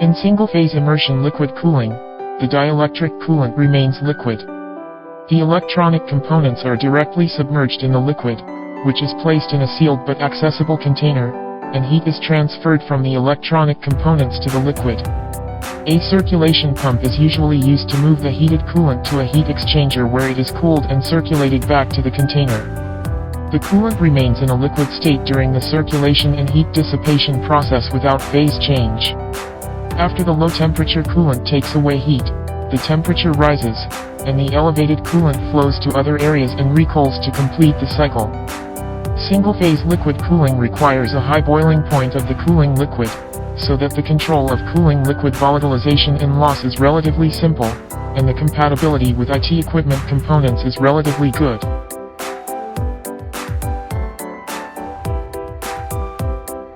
In single-phase immersion liquid cooling, the dielectric coolant remains liquid. The electronic components are directly submerged in the liquid, which is placed in a sealed but accessible container, and heat is transferred from the electronic components to the liquid. A circulation pump is usually used to move the heated coolant to a heat exchanger where it is cooled and circulated back to the container. The coolant remains in a liquid state during the circulation and heat dissipation process without phase change. After the low-temperature coolant takes away heat, the temperature rises, and the elevated coolant flows to other areas and recools to complete the cycle. Single-phase liquid cooling requires a high boiling point of the cooling liquid, so that the control of cooling liquid volatilization and loss is relatively simple, and the compatibility with IT equipment components is relatively good.